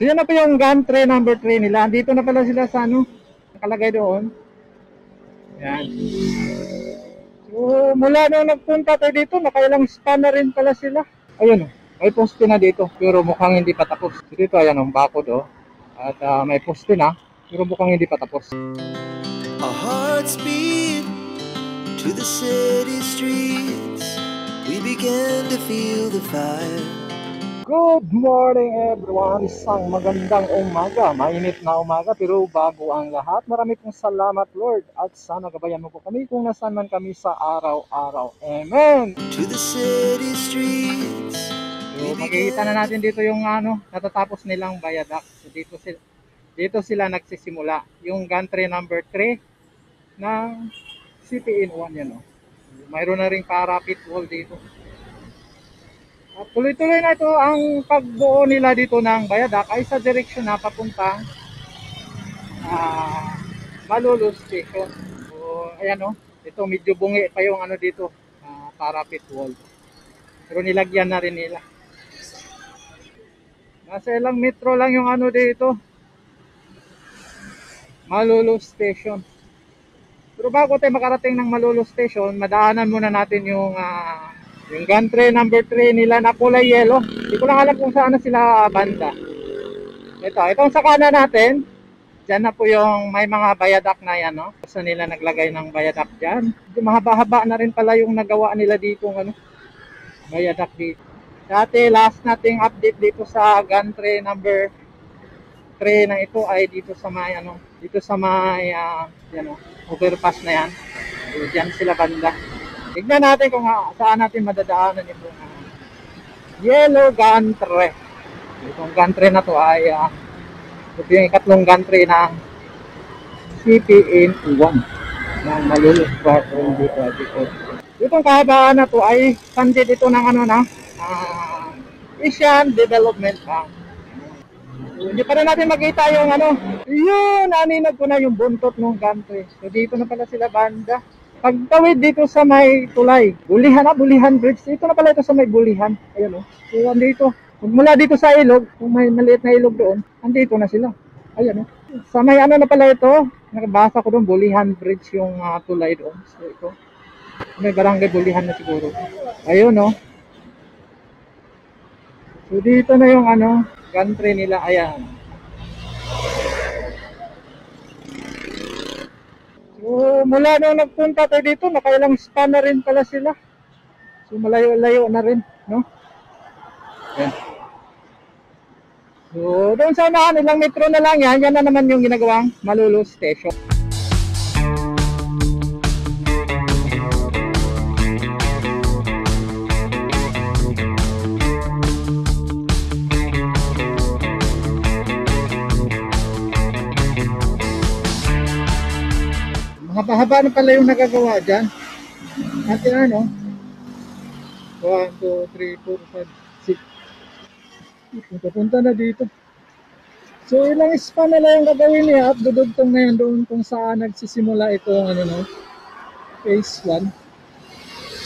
So yan na po yung gantry number 3 nila. Dito na pala sila sa ano, nakalagay doon. Yan. So mula nung nagpunta tayo dito, nakailang span na rin pala sila. Ayun, may poste na dito, pero mukhang hindi pa tapos. So dito, ayan ang bakod At may poste na, pero mukhang hindi pa tapos. Our hearts beat to the city streets. We began to feel the fire. Good morning everyone, isang magandang umaga, mainit na umaga pero bago ang lahat, marami pong salamat Lord at sana gabayan mo po kami kung nasaan man kami sa araw-araw. Amen! To the city streets. So makikita na natin dito yung natatapos nilang viaduct. So dito sila nagsisimula, yung gantry number 3 ng CPN1 yan Mayroon na ring parapet wall dito. At tuloy-tuloy na ito ang pagbuo nila dito ng viaduct ay sa direksyon na papuntang Malolos Station. So ayan ito medyo bungi pa yung dito, parapet wall. Pero nilagyan na rin nila. Nasa ilang metro lang yung dito, Malolos Station. Pero bago tayo makarating ng Malolos Station, madaanan muna natin yung gantry number 3 nila na kulay yellow. Hindi ko lang alam kung saan na sila banda. Itong sa kanan natin, dyan na po yung may mga viaduct na yan Gusto nila naglagay ng viaduct dyan. Mahaba-haba na rin pala yung nagawa nila dito viaduct dito. Dati last nating update dito sa gantry number 3 na ito ay dito sa may overpass na yan. So, dyan sila banda. Tignan natin kung saan natin madadaanan itong yellow gantry. Itong gantry na to ay ito yung ikatlong gantry ng CPN1 ng Malolos dito. Itong kahabaan na to ay funded ito ng Asian Development Bank. Hindi pa na natin makita yung naninag ko na yung buntot ng gantry. So dito na pala sila banda. Pagtawid dito sa may tulay, Bulihan Bridge. Ito na pala ito sa may Bulihan. Ayun So andito. Mula dito sa ilog, kung may maliit na ilog doon, andito na sila. Ayun Sa may na pala ito, nakabasa ko doon, Bulihan Bridge yung tulay doon. So ito, may barangay Bulihan na siguro. Ayun So dito na yung gantry nila, ayan. So mula nung nagpunta tayo dito, nakailang span na rin pala sila. So malayo-layo na rin, Ayan. So doon sa ilang metro na lang yan na naman yung ginagawang Malolos Station. Mahaba-haba na pala yung nagagawa dyan. Natin 1, 2, 3, 4, 5, 6. Pupunta na dito. So ilang span na lang yung gagawin niya at dudugtong na yun doon kung saan nagsisimula itong phase 1.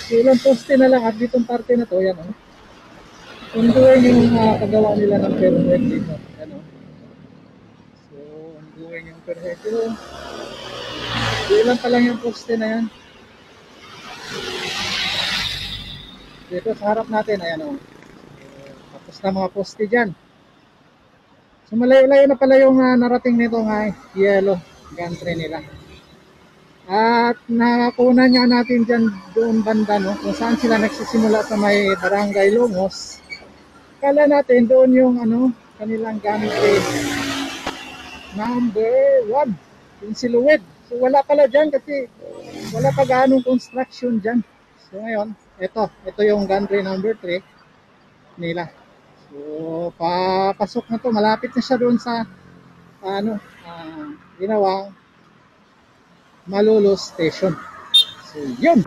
So ilang poste na lang at ditong parte na to, yan ongoing yung kagawa nila ng permit dito. So ongoing yung permit dito. Ilan pa lang yung poste na yan. Dito sa harap natin, ayan tapos na mga poste dyan. So malayo-layo na pala yung narating nito yellow gantry nila. At nakakunan niya natin dyan doon banda kung saan sila nagsisimula sa may barangay Longos. Kala natin doon yung kanilang gantry number 1 yung Silhouette. So wala pala dyan kasi wala pa gaanong construction dyan. So ngayon, ito yung gantry number 3 nila. So papasok na to, malapit na siya doon sa ginawang Malolos Station. So yun.